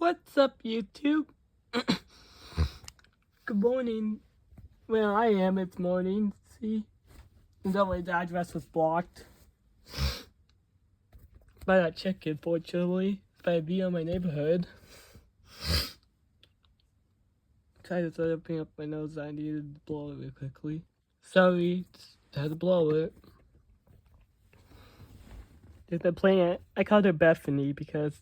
What's up, YouTube? Good morning. Where I am, it's morning. See? The way the address was blocked by that chicken, fortunately. By a bee on my neighborhood. Tried to start opening up my nose. I needed to blow it real quickly. Sorry, I had to blow it. There's a plant. I called her Bethany because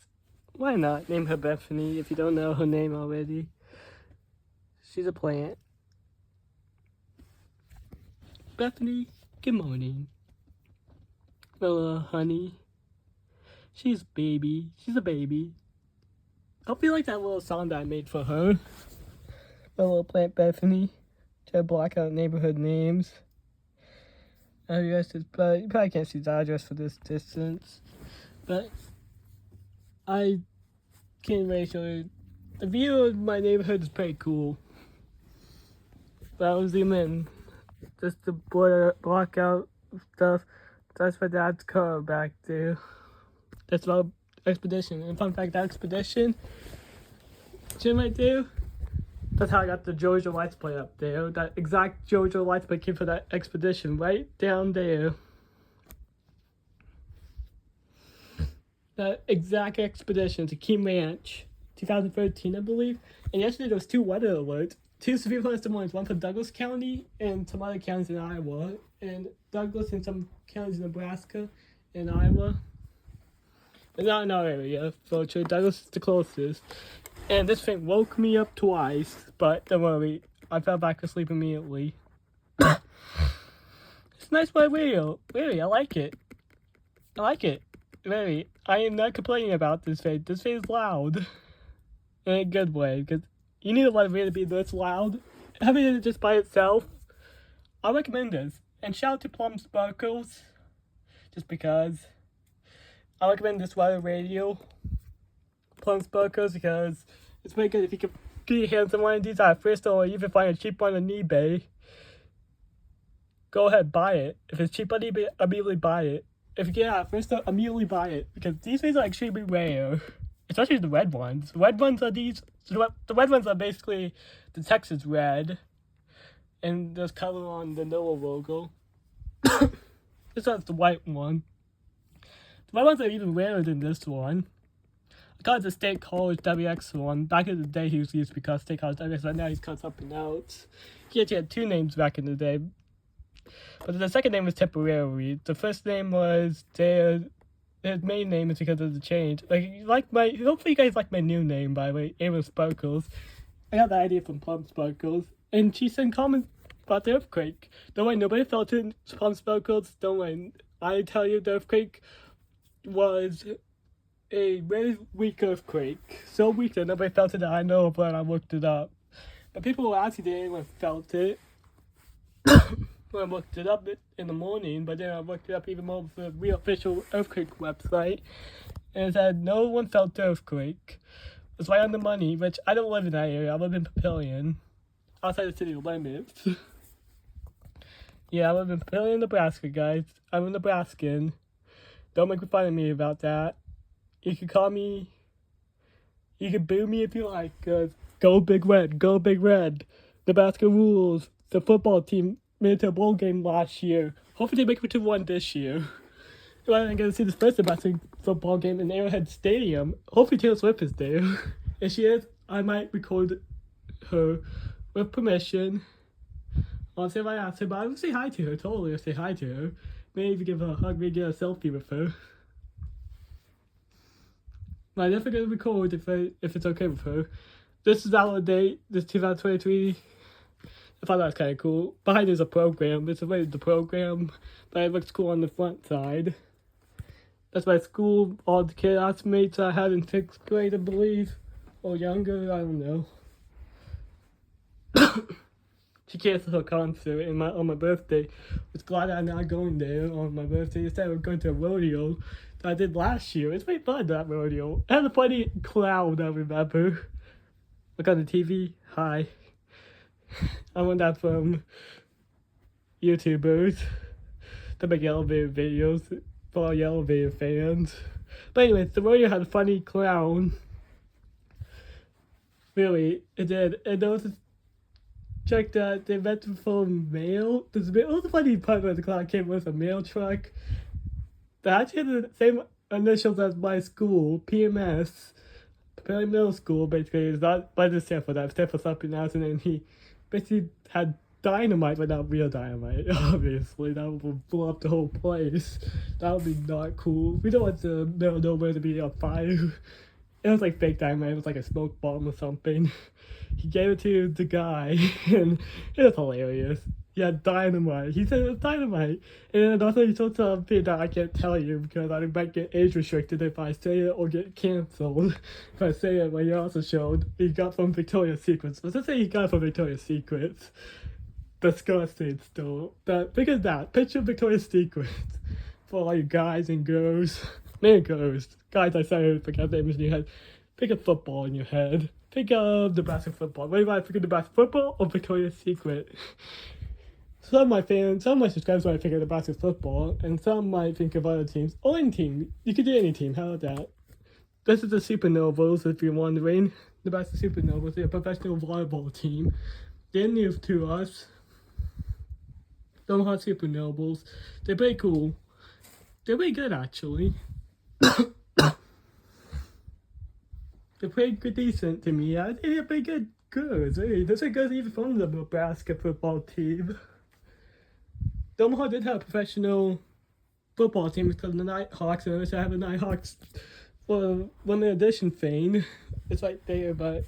why not name her Bethany if you don't know her name already? She's a plant. Bethany, good morning. Hello, honey. She's a baby. She's a baby. I hope you like that little song that I made for her. My little plant Bethany. Try to block out neighborhood names. Address is you probably can't see the address for this distance. But I can't really show you. The view of my neighborhood is pretty cool. But I'll zoom in. Just to block out stuff. That's my dad's car back there. That's about Expedition. And fun fact, that Expedition gym right there, that's how I got the Georgia lights plate up there. That exact Georgia lights plate came for that Expedition right down there. That exact Expedition to Keene Ranch, 2013, I believe. And yesterday there was 2 weather alerts. 2 severe thunderstorms, one for Douglas County and some other counties in Iowa. And Douglas and some counties in Nebraska and Iowa. But not in our area, so Douglas is the closest. And this thing woke me up twice, but don't worry, I fell back asleep immediately. It's a nice white radio. Really, I like it. I like it. Really, I am not complaining about this thing. This thing is loud. In a good way, because you need to let it really be this loud. Having it just by itself, I recommend this. And shout out to Plum Sparkles, just because. I recommend this weather radio, Plum Sparkles, because it's very good if you can get your hands on one of these at first, or even find a cheap one on eBay. Go ahead, buy it. If it's cheap on eBay, immediately buy it. If you get it at first, immediately buy it, because these things are extremely rare, especially the red ones. The red ones are the red ones are basically the Texas red, and there's color on the NOAA logo. This one's the white one. My ones are even rarer than this one. I call it the State College WX one. Back in the day, he used to be called State College WX, but now he's called something else. He actually had 2 names back in the day. But the second name was temporary. The first name was his main name is because of the change. Hopefully you guys like my new name, by the way, Aaron Sparkles. I got the idea from Plum Sparkles. And she sent comments about the earthquake. Don't worry, nobody felt it. Plum Sparkles, don't worry. I tell you, the earthquake was a very weak earthquake. So weak that nobody felt it that I know of when I looked it up. But people were asking if anyone felt it when I looked it up in the morning, but then I looked it up even more for the real official earthquake website, and it said no one felt the earthquake. It's right on the money, which I don't live in that area. I live in Papillion, outside the city limits. Yeah, I live in Papillion, Nebraska, guys. I'm a Nebraskan. Don't make fun of me about that. You can call me, you can boo me if you like, go Big Red, go Big Red. Nebraska rules. The football team made it to a bowl game last year. Hopefully they make it to one this year. Well, I'm gonna see this first Nebraska football game in Arrowhead Stadium. Hopefully Taylor Swift is there. If she is, I might record her with permission. I'll see if I ask her, but I will say hi to her, totally. I'll say hi to her. Maybe give her a hug, maybe get a selfie with her. But I'm definitely gonna record if it's okay with her. This is Validate, this 2023. I thought that was kind of cool. Behind there's a program. It's related to the program, but it looks cool on the front side. That's my school, all the classmates I had in 6th grade, I believe. Or younger, I don't know. She canceled her concert on my birthday. I was glad I'm not going there on my birthday. Instead of going to a rodeo that I did last year. It's pretty fun, that rodeo. It had a funny clown, I remember. Look on the TV. Hi. I won that from YouTubers that make elevator videos for all elevator fans. But anyways, the rodeo had a funny clown Really, it did. And there was this check that they meant for mail. It was a funny part where the cloud came with a mail truck. They actually had the same initials as my school, PMS, Prairie Middle School, basically. It's not, but it's stand for that, it stand for something else. And then he basically had dynamite, but not real dynamite, obviously. That would blow up the whole place. That would be not cool. We don't want the middle of nowhere to be on fire. It was like fake dynamite, it was like a smoke bomb or something. He gave it to the guy, and it was hilarious. He had dynamite. He said it was dynamite. And then also he told something that I can't tell you because I might get age restricted if I say it or get cancelled if I say it. But he also showed he got from Victoria's Secrets. Let's say he got from Victoria's Secrets. Disgusting still. But think of that. Picture Victoria's Secrets for all you guys and girls. Man, girls. Guys, I said forget the image in your head. Pick a football in your head. Think of Nebraska football. What do you want to pick of Nebraska football or Victoria's Secret? Some of my fans, some of my subscribers might think of Nebraska football, and some might think of other teams. Or any team. You could do any team. How about that? This is the Supernovas, if you're wondering. Nebraska Supernovas. They're a professional volleyball team. They're new to us. Omaha Supernovas. They're pretty cool. They're pretty good, actually. They're pretty good, decent to me. I think they're pretty good girls. Hey, they're good even from the Nebraska football team. The Omaha did have a professional football team because the Nighthawks, and I wish I have a Nighthawks for limited edition thing. It's right there, but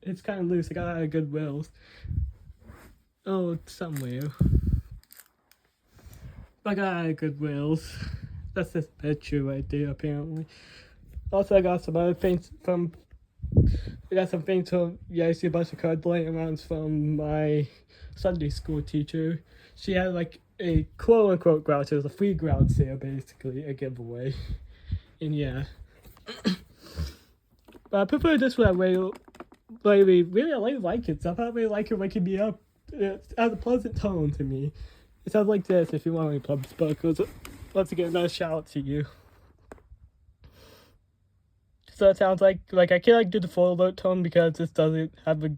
it's kind of loose. I got out of Goodwill's. Oh, it's somewhere. I got out of Goodwill's. That's this picture right there, apparently. Also, I got some other things from. I got some things from. Yeah, I see a bunch of cards laying around from my Sunday school teacher. She had like a quote unquote ground sale. It was a free ground sale, basically, a giveaway. And yeah. But I prefer this one. I really like it. So I really like it waking me up. It has a pleasant tone to me. It sounds like this if you want any pub sparkles. Once again, another shout out to you. So it sounds like I can't do the full alert tone because this doesn't have a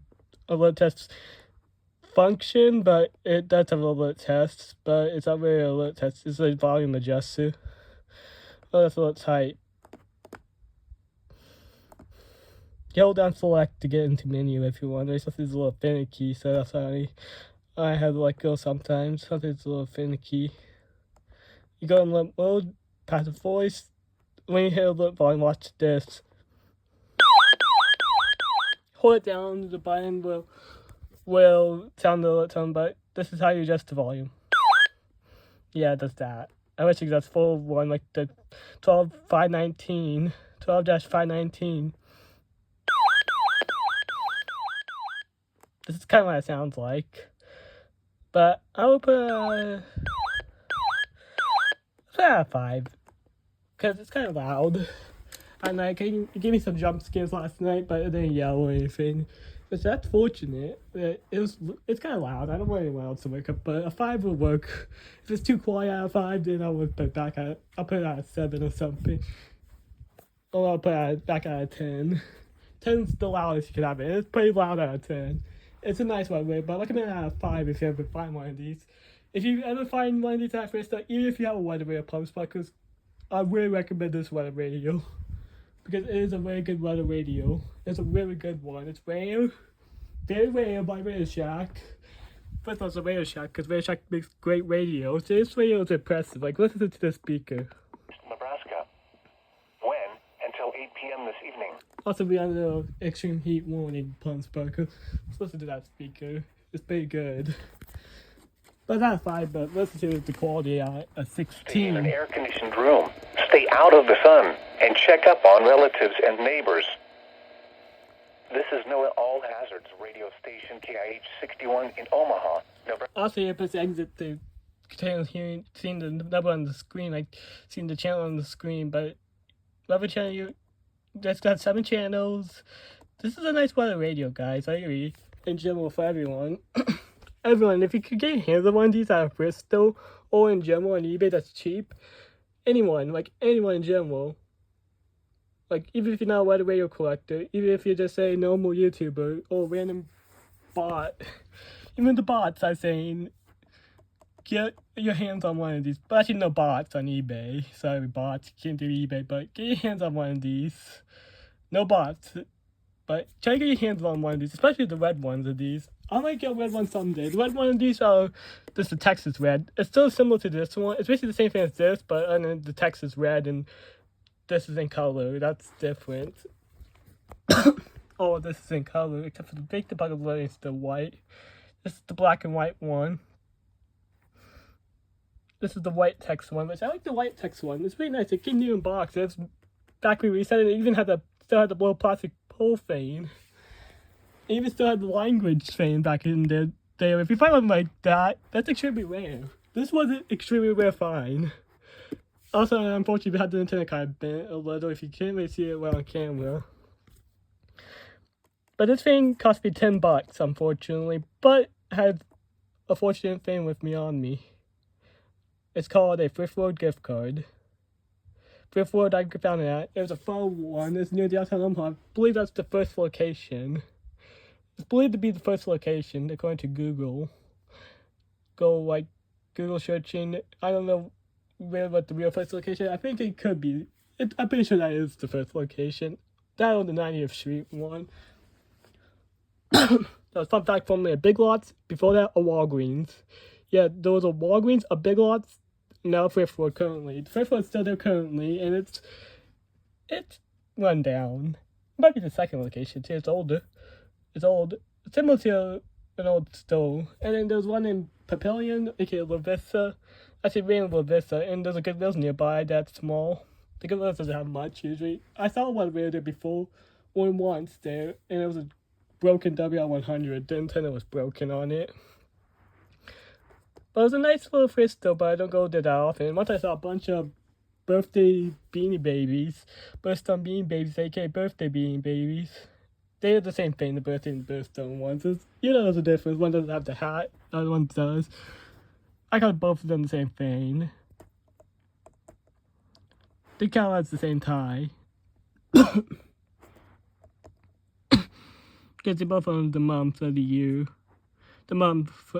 alert test function, but it does have an alert test, but it's not really an alert test. It's a volume adjuster. Oh, that's a little tight. You hold down select to get into menu if you want. Something's a little finicky, so that's why I have to let go sometimes. Something's a little finicky. You go in alert mode, passive voice. When you hit alert volume, watch this. Hold it down, the button will sound the alert tone, but this is how you adjust the volume. Yeah, it does that. I wish it could that's full one, like the 12-519. This is kind of what it sounds like. But I would put a 5. Because it's kind of loud. And it gave me some jump scares last night, but it didn't yell or anything. But that's fortunate. It's kind of loud. I don't want anyone else to wake up, but a 5 will work. If it's too quiet at a 5, then I'll put it at a 7 or something. Or I'll put it back at a 10. 10's the loudest you can have it. It's pretty loud at a 10. It's a nice one, but I recommend it at a 5 if you ever find one of these. If you ever find one of these at first, even if you have a weather radio pump sparkers, I really recommend this weather radio. Because it is a very good weather radio. It's a really good one. It's rare. Very rare by Radio Shack. First of all, it's a Radio Shack because Radio Shack makes great radio. So this radio is impressive. Listen to the speaker. Nebraska. When? Until 8 p.m. this evening. Also, we have the extreme heat warning pump sparker. Let's listen to that speaker. It's pretty good. But not 5, but listen to the quality at a 16. Stay in an air-conditioned room. Stay out of the sun. And check up on relatives and neighbors. This is NOAA All Hazards radio station KIH 61 in Omaha. Also, you press exit to continue seeing the number on the screen, seeing the channel on the screen, but whatever channel you that's got 7 channels. This is a nice weather radio, guys. I agree. In general, for everyone. Everyone, if you could get your hands on one of these out of Bristol or in general on eBay that's cheap, anyone in general, Like, even if you're not a weather radio collector, even if you're just a normal YouTuber or random bot, even the bots are saying, get your hands on one of these. But actually, no bots on eBay. Sorry, bots, you can't do eBay, but get your hands on one of these. No bots. But try to get your hands on one of these, especially the red ones of these. I might get a red one someday. The red one of these are just the Texas red. It's still similar to this one. It's basically the same thing as this, but under the Texas red, and this is in color. That's different. Oh, this is in color, except for the big debugger line is still white. This is the black and white one. This is the white text one, which I like the white text one. It's really nice. It came new in box. It's factory reset. It even had still had the little plastic pull thing. It even still had the language thing back in there. If you find one like that, that's extremely rare. This was an extremely rare find. Also, unfortunately, we had the antenna kind of bent a little if you can't really see it well on camera. But this thing cost me $10, unfortunately, but had a fortunate thing with me on me. It's called a Thrift World gift card. Thrift World, I found it at. It was a phone one. It's near downtown Omaha. I believe that's the first location. It's believed to be the first location, according to Google. Go, like, Google searching. I don't know really what the real first location. I think it could be. I'm pretty sure that is the first location. That on the 90th Street one. That was fun fact formerly a Big Lots. Before that, a Walgreens. Yeah, there was a Walgreens, a Big Lots, now Thrift World currently. The Thrift World's still there currently, and it's run down. It might be the second location too. It's older. It's old. It's similar to an old store. And then there's one in Papillion, aka La Vista. Actually, ran in La Vista, and there's a Goodwill's nearby that's small. The Goodwill's doesn't have much usually. I saw one there before, once there, and it was a broken WR100. The antenna was broken on it. But it was a nice little thrift store, but I don't go there that often. Once I saw a bunch of birthday beanie babies, birthstone beanie babies, aka birthday beanie babies. They're the same thing, the birthday and birthstone ones. You know there's a difference. One doesn't have the hat, the other one does. I got both of them the same thing. They kind of has the same tie. Because they both own the month of the year. The month,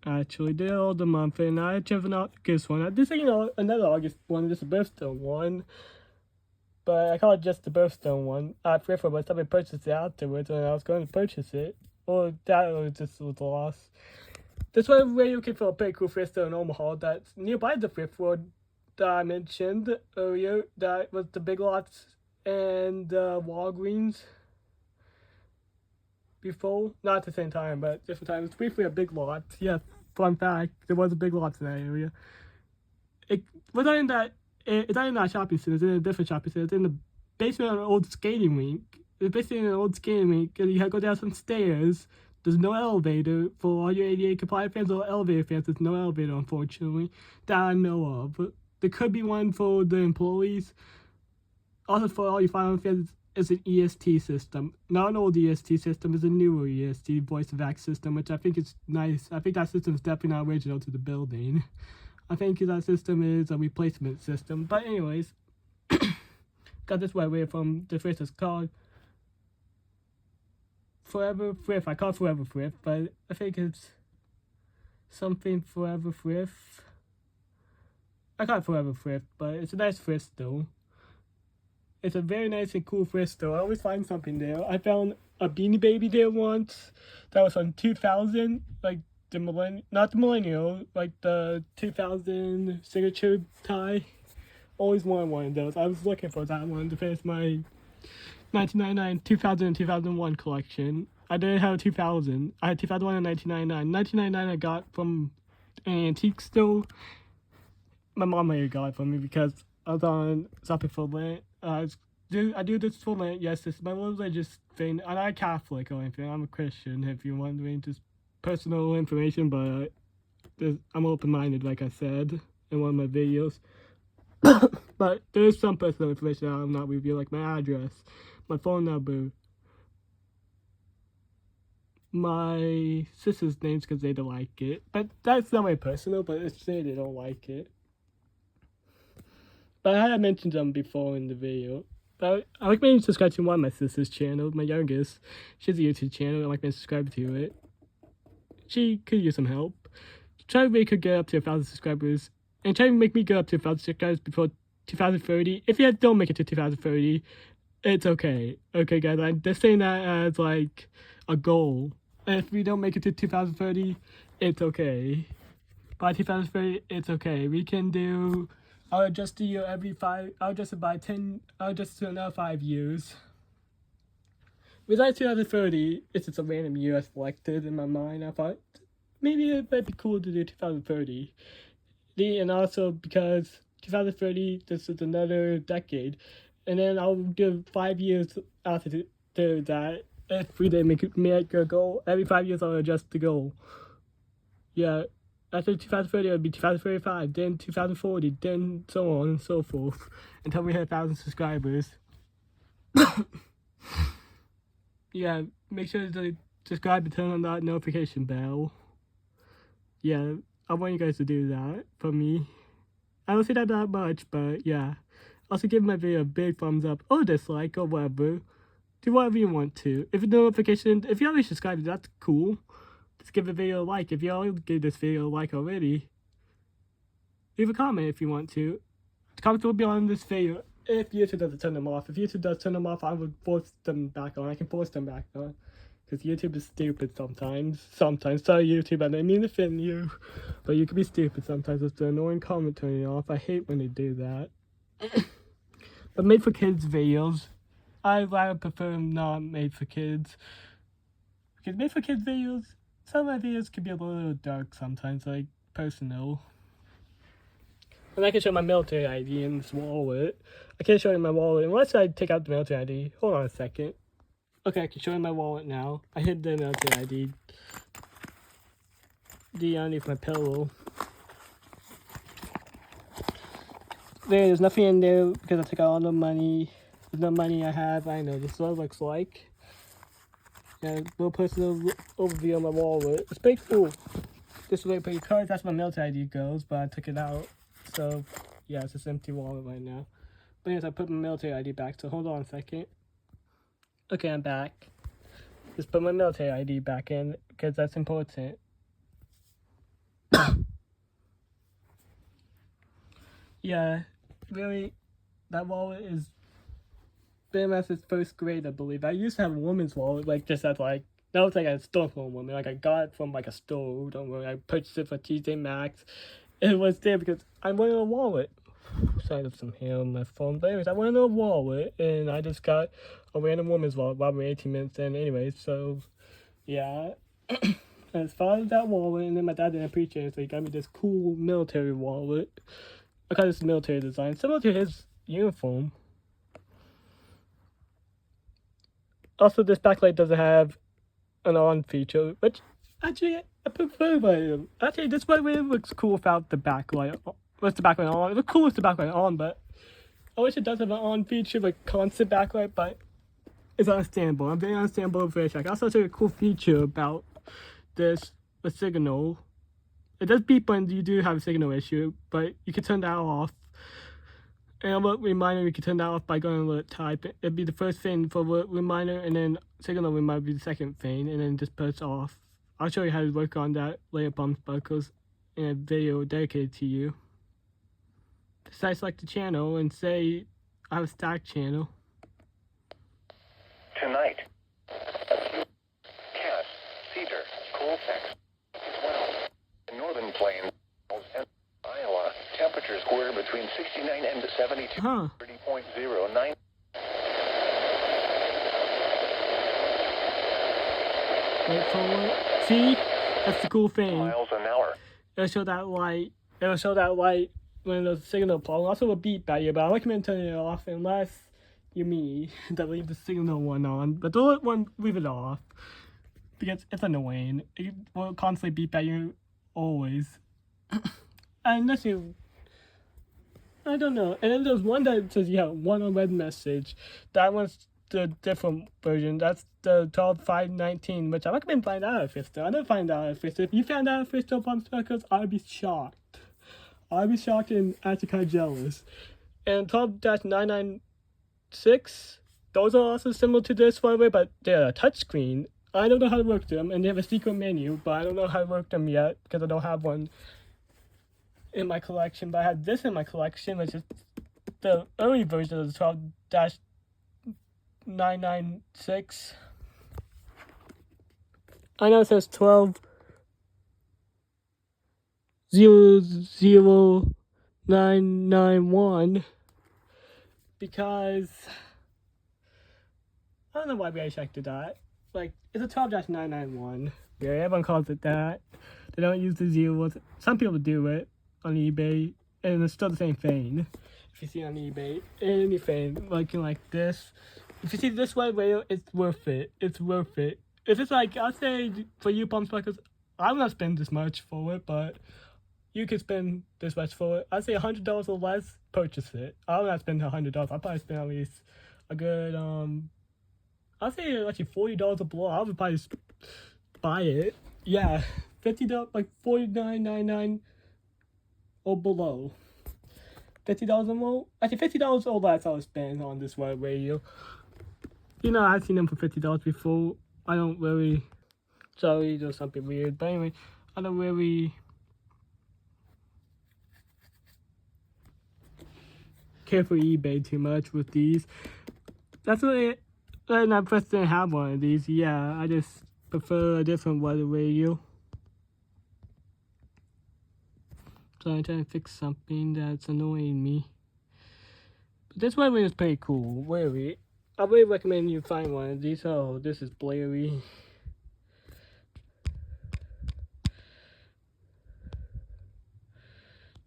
actually, they're all the month, and I actually have an August one. This ain't another August one, just a birthstone one. But I call it just the birthstone one. I prefer, but somebody purchased it afterwards when I was going to purchase it. Or that was just was lost. This one radio kit for a pretty cool thrift store in Omaha that's nearby the Thrift World that I mentioned earlier. That was the Big Lots and Walgreens. Before, not at the same time, but different times. It's briefly a Big Lots. Yeah, fun fact, there was a Big Lots in that area. It was not in that. It's not in that shopping center. It's in a different shopping center. It's in the basement of an old skating rink. It's basically in an old skating rink, and you have to go down some stairs. There's no elevator for all your ADA compliant fans or elevator fans. There's no elevator, unfortunately, that I know of. But there could be one for the employees. Also, for all your Final fans, it's an EST system. Not an old EST system, it's a newer EST voice of X system, which I think is nice. I think that system is definitely not original to the building. I think that system is a replacement system. But anyways, got this right away from the first. It's called Forever Thrift. I call it Forever Thrift, but I think it's something Forever Thrift. I call it Forever Thrift, but it's a nice thrift store. It's a very nice and cool thrift store. I always find something there. I found a Beanie Baby there once. That was from 2000, like not the millennial, like the 2000 signature tie. Always wanted one of those. I was looking for that one to finish my 1999, 2000, and 2001 collection. I didn't have 2000. I had 2001 and 1999. 1999 I got from an antique store. My mom may have got it for me because I was on something for Lent. I do this for Lent. Yes, this is my religious thing. I'm not Catholic or anything. I'm a Christian, if you're wondering. Just personal information, but I'm open-minded, like I said in one of my videos. But there is some personal information I'll not reveal, like my address, my phone number, my sister's names because they don't like it. But that's not my personal, but it's say they don't like it. But I had mentioned them before in the video. But I recommend you subscribe to one of my sister's channel, my youngest. She has a YouTube channel. I recommend subscribe to it. She could use some help. Try to make her get up to 1,000 subscribers. And try to make me get up to 1,000 subscribers before 2030. If you guys don't make it to 2030, it's okay. Okay, guys, I'm just saying that as like a goal. If we don't make it to 2030, it's okay. By 2030, it's okay. We can do. I'll adjust the year every 5. I'll adjust it by 10. I'll adjust it to another 5 years. With like 2030, it's just a random year I selected in my mind. I thought maybe it might be cool to do 2030. And also because 2030, this is another decade. And then I'll do 5 years after that. If we didn't make a goal, every 5 years I'll adjust the goal. Yeah, after 2030 it would be 2035, then 2040, then so on and so forth, until we hit 1,000 subscribers. Yeah, make sure to subscribe and turn on that notification bell. Yeah, I want you guys to do that for me. I don't say that much, but yeah. Also give my video a big thumbs up or dislike or whatever. Do whatever you want to. If you already subscribed, that's cool. Just give the video a like. If you already gave this video a like already, leave a comment if you want to. The comments will be on this video if YouTube doesn't turn them off. If YouTube does turn them off, I would force them back on. I can force them back on. Because YouTube is stupid sometimes. Sometimes. Sorry, YouTube, I didn't mean to offend you. But you can be stupid sometimes with the annoying comment turning off. I hate when they do that. But made for kids videos, I rather prefer not made for kids. Because made for kids videos, some of my videos can be a little dark sometimes, like personal. And I can show my military ID in this wallet. I can't show you my wallet unless I take out the military ID. Hold on a second. Okay, I can show you my wallet now. I hid the military ID. Underneath my pillow. There's nothing in there because I took out all the money. There's no money I have. I know this is what it looks like. Yeah, little personal overview on my wallet. It's pretty cool. This is where I put your cards. That's where my military ID goes, but I took it out. So, yeah, it's just empty wallet right now. But anyways, I put my military ID back, so hold on a second. Okay, I'm back. Just put my military ID back in, because that's important. Yeah, really, that wallet is been as its first grade, I believe. I used to have a woman's wallet, like, just as, like, that was like a store from a woman. Like, I got it from, like, a store. Don't worry, I purchased it for TJ Maxx. It was there because I wanted a wallet. So I have some hair on my phone. But anyways, I wanted a wallet, and I just got a random woman's wallet while we're 18 minutes in. Anyways, so, yeah. I just followed that wallet, and then my dad didn't appreciate it, so he got me this cool military wallet. I got this military design, similar to his uniform. Also, this backlight doesn't have an on feature, which actually I prefer it. Actually, this way it looks cool without the backlight. What's the backlight on? It looks cool with the backlight on, but I wish it does have an on feature, like constant backlight, but it's understandable. I'm very understandable for a Also, it's a cool feature about this, the signal. It does beep when you do have a signal issue, but you can turn that off. And alert reminder, you can turn that off by going to alert type. It'd be the first thing for alert reminder, and then signal reminder would be the second thing, and then just press off. I'll show you how to work on that later, Bump Sparkles, in a video dedicated to you. So I select the channel and say I have a stack channel. Tonight, Cass, Cedar, Colfax, 12, the Northern Plains, and Iowa. Temperatures were between 69 and 72, 30.09. Wait for it. See? That's the cool thing. Miles an hour. It'll show that light. It'll show that light when the signal problem. Also a beep by you, but I recommend turning it off unless you're me that leave the signal one on. But don't leave it off because it's annoying. It will constantly beep at you always. Unless you, I don't know. And then there's one that says you have one unread message. That one's the different version. That's the 12.519, which I recommend find out if it's still. I didn't find out if it's still. If you found out if it's still Bump Sparkles, I'd be shocked. I'd be shocked and actually kind of jealous. And 12-992 6. Those are also similar to this, by the way, but they're a touchscreen. I don't know how to work them, and they have a secret menu, but I don't know how to work them yet because I don't have one in my collection. But I have this in my collection, which is the early version of the 12-996. I know it says 12-00991 because I don't know why we actually do that. Like, it's a 12-991. Yeah, everyone calls it that. They don't use the zeros. Some people do it on eBay, and it's still the same thing. If you see on eBay, anything looking like this, if you see this white whale, it's worth it. It's worth it. If it's like, I'll say for you, Palm Sparkles, I would not spend this much for it, but you could spend this much for it. I'd say $100 or less, purchase it. I would not spend $100. I'll probably spend at least a good, I'd say actually $40 or below. I would probably buy it. Yeah, $50, like $49.99 or below. $50 or more? Actually, $50 or less I would spend on this web radio. You know, I've seen them for $50 before. I don't really... Sorry, there's something weird. But anyway, I don't really care for eBay too much with these. That's really... And I first didn't have one of these. Yeah, I just prefer a different weather radio. So I'm trying to fix something that's annoying me. But this one is pretty cool. Really, I really recommend you find one of these. Oh, this is blurry.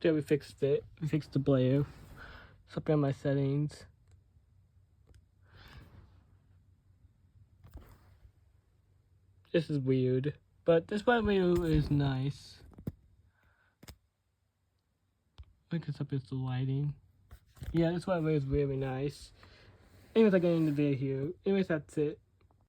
There, we fixed it. We fixed the blare. It's up in my settings. This is weird, but this web radio is nice. I guess up is the lighting. Yeah, this web radio is really nice. Anyways, I get in the video here. Anyways, that's it.